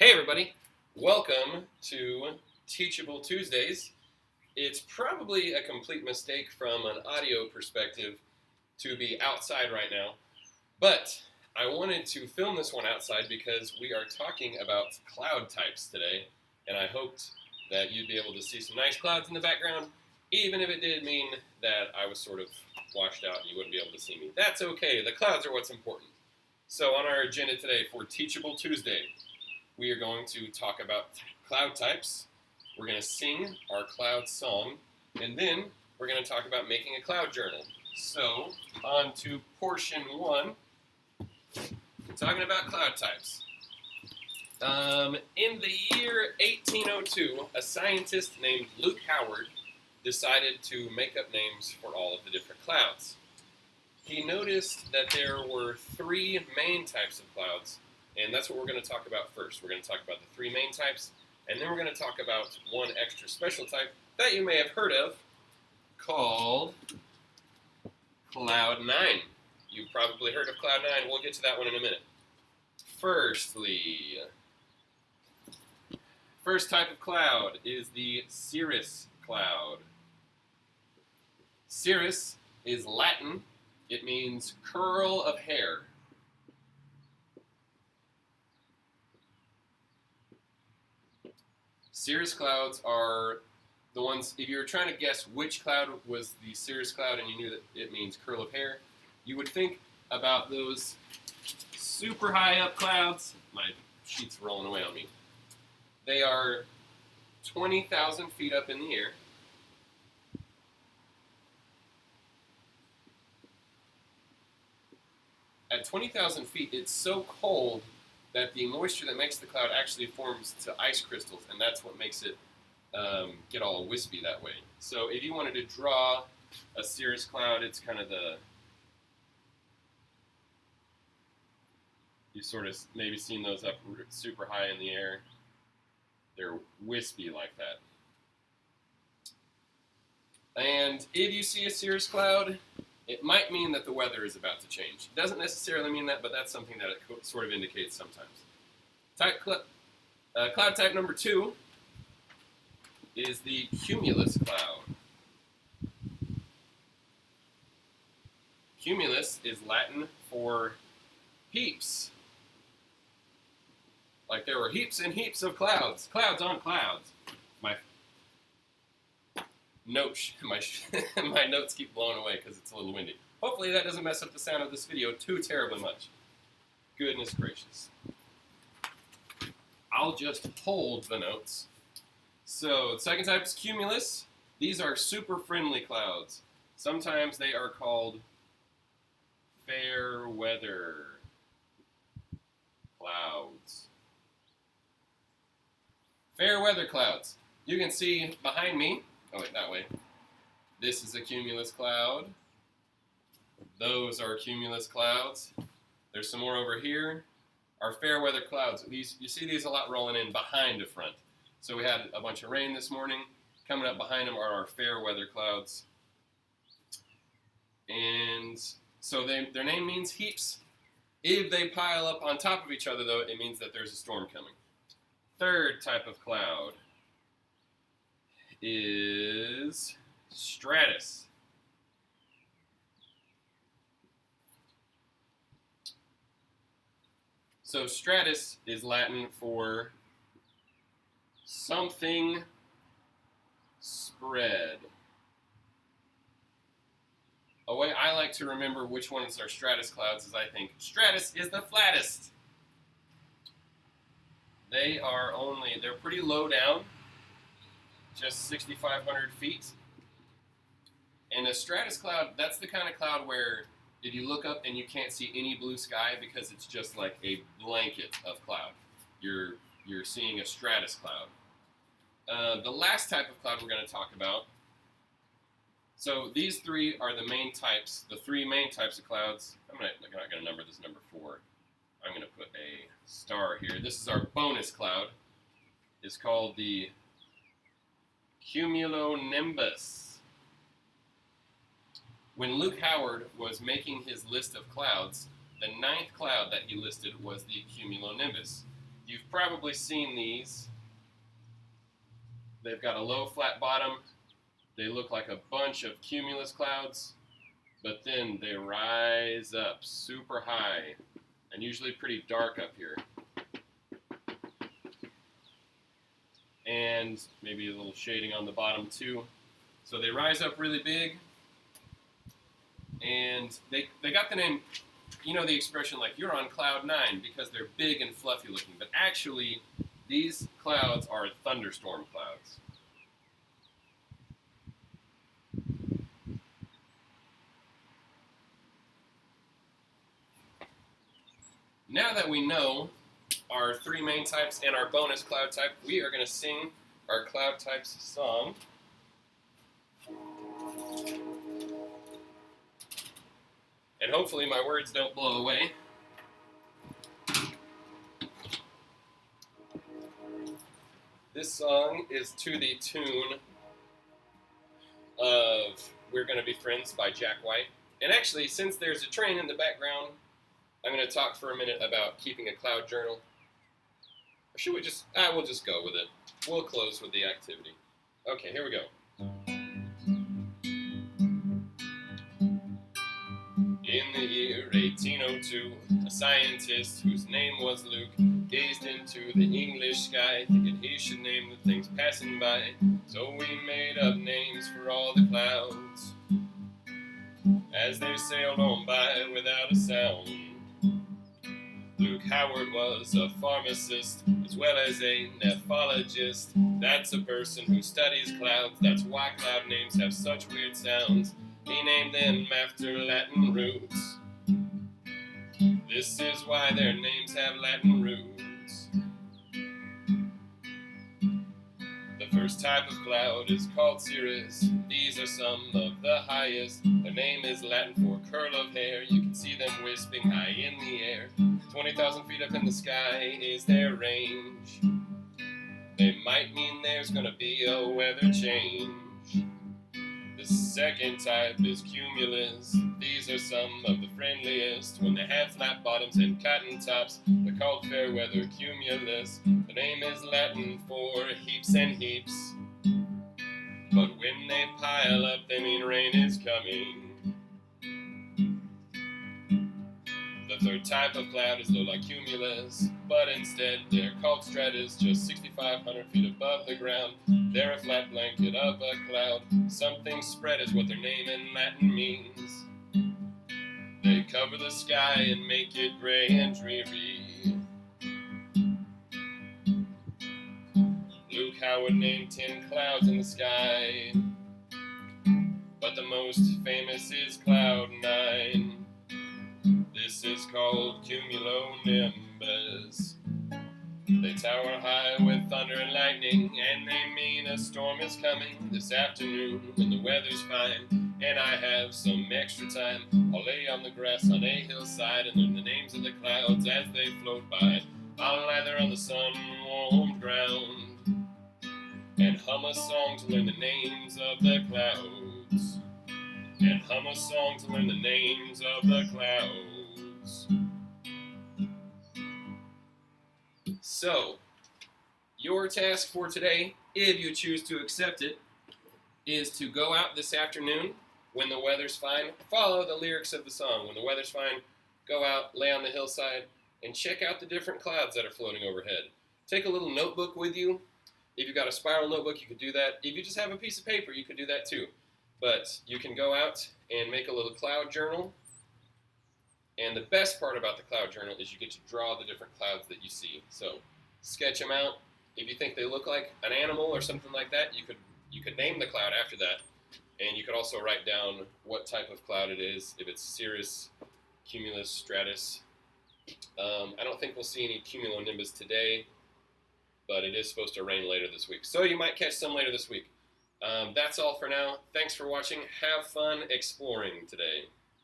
Hey everybody, welcome to Teachable Tuesdays. It's probably a complete mistake from an audio perspective to be outside right now, but I wanted to film this one outside because we are talking about cloud types today, and I hoped that you'd be able to see some nice clouds in the background, even if it did mean that I was sort of washed out and you wouldn't be able to see me. That's okay, the clouds are what's important. So on our agenda today for Teachable Tuesday, we are going to talk about cloud types. We're going to sing our cloud song, and then we're going to talk about making a cloud journal. So, on to portion one, talking about cloud types. In the year 1802, a scientist named Luke Howard decided to make up names for all of the different clouds. He noticed that there were three main types of clouds, and that's what we're going to talk about first. We're going to talk about the three main types, and then we're going to talk about one extra special type that you may have heard of called Cloud 9. You've probably heard of Cloud 9. We'll get to that one in a minute. First type of cloud is the Cirrus Cloud. Cirrus is Latin. It means curl of hair. Cirrus clouds are the ones, if you were trying to guess which cloud was the Cirrus Cloud and you knew that it means curl of hair, you would think about those super high up clouds. My sheet's rolling away on me. They are 20,000 feet up in the air. At 20,000 feet, it's so cold that the moisture that makes the cloud actually forms to ice crystals, and that's what makes it get all wispy that way. So if you wanted to draw a cirrus cloud, it's kind of you've sort of maybe seen those up super high in the air. They're wispy like that. And if you see a cirrus cloud, it might mean that the weather is about to change. It doesn't necessarily mean that, but that's something that it sort of indicates sometimes. Cloud type number 2 is the Cumulus Cloud. Cumulus is Latin for heaps. Like there were heaps and heaps of clouds. Clouds on clouds. My notes keep blowing away because it's a little windy. Hopefully that doesn't mess up the sound of this video too terribly much. Goodness gracious. I'll just hold the notes. So the second type is cumulus. These are super friendly clouds. Sometimes they are called fair weather clouds. Fair weather clouds. You can see behind me. Oh, wait, that way. This is a cumulus cloud. Those are cumulus clouds. There's some more over here. Our fair weather clouds. You see these a lot rolling in behind the front. So we had a bunch of rain this morning. Coming up behind them are our fair weather clouds. And so their name means heaps. If they pile up on top of each other, though, it means that there's a storm coming. Third type of cloud is stratus. So stratus is Latin for something spread. A way I like to remember which ones are stratus clouds is I think stratus is the flattest. They're pretty low down, just 6,500 feet. And a stratus cloud, that's the kind of cloud where if you look up and you can't see any blue sky because it's just like a blanket of cloud, you're seeing a stratus cloud. The last type of cloud we're going to talk about, so these three are the main types, the three main types of clouds. I'm not going to number this number 4. I'm going to put a star here. This is our bonus cloud. It's called the Cumulonimbus. When Luke Howard was making his list of clouds, the 9th cloud that he listed was the Cumulonimbus. You've probably seen these. They've got a low flat bottom. They look like a bunch of cumulus clouds, but then they rise up super high and usually pretty dark up here. And maybe a little shading on the bottom too. So they rise up really big, and they got the name, you know the expression like you're on cloud 9 because they're big and fluffy looking, but actually these clouds are thunderstorm clouds. Now that we know our three main types and our bonus cloud type, we are going to sing our cloud types song. And hopefully my words don't blow away. This song is to the tune of We're Gonna Be Friends by Jack White. And actually, since there's a train in the background, I'm going to talk for a minute about keeping a cloud journal. Or should we just, we'll just go with it. We'll close with the activity. Okay, here we go. In the year 1802, a scientist whose name was Luke gazed into the English sky, thinking he should name the things passing by. So we made up names for all the clouds as they sailed on by without a sound. Luke Howard was a pharmacist as well as a nephologist. That's a person who studies clouds. That's why cloud names have such weird sounds. He named them after Latin roots. This is why their names have Latin roots. The first type of cloud is called cirrus. These are some of the highest. Their name is Latin for curl of hair. You can see them wisping high in the air. 20,000 feet up in the sky is their range. They might mean there's gonna be a weather change. The second type is cumulus. These are some of the friendliest. When they have flat bottoms and cotton tops, they're called fair weather cumulus. The name is Latin for heaps and heaps. But when they pile up, they mean rain is coming. The third type of cloud is low like cumulus, but instead they're called stratus, just 6,500 feet above the ground. They're a flat blanket of a cloud. Something spread is what their name in Latin means. They cover the sky and make it gray and dreary. Luke Howard named 10 clouds in the sky, but the most famous is cloud 9. This is called Cumulonimbus. They tower high with thunder and lightning, and they mean a storm is coming this afternoon when the weather's fine. And I have some extra time. I'll lay on the grass on a hillside and learn the names of the clouds as they float by. I'll lie there on the sun-warmed ground and hum a song to learn the names of the clouds. And hum a song to learn the names of the clouds. So, your task for today, if you choose to accept it, is to go out this afternoon when the weather's fine. Follow the lyrics of the song. When the weather's fine, go out, lay on the hillside, and check out the different clouds that are floating overhead. Take a little notebook with you. If you've got a spiral notebook, you could do that. If you just have a piece of paper, you could do that too. But you can go out and make a little cloud journal. And the best part about the cloud journal is you get to draw the different clouds that you see. So sketch them out. If you think they look like an animal or something like that, you could name the cloud after that. And you could also write down what type of cloud it is, if it's cirrus, cumulus, stratus. I don't think we'll see any cumulonimbus today, but it is supposed to rain later this week. So you might catch some later this week. That's all for now. Thanks for watching. Have fun exploring today.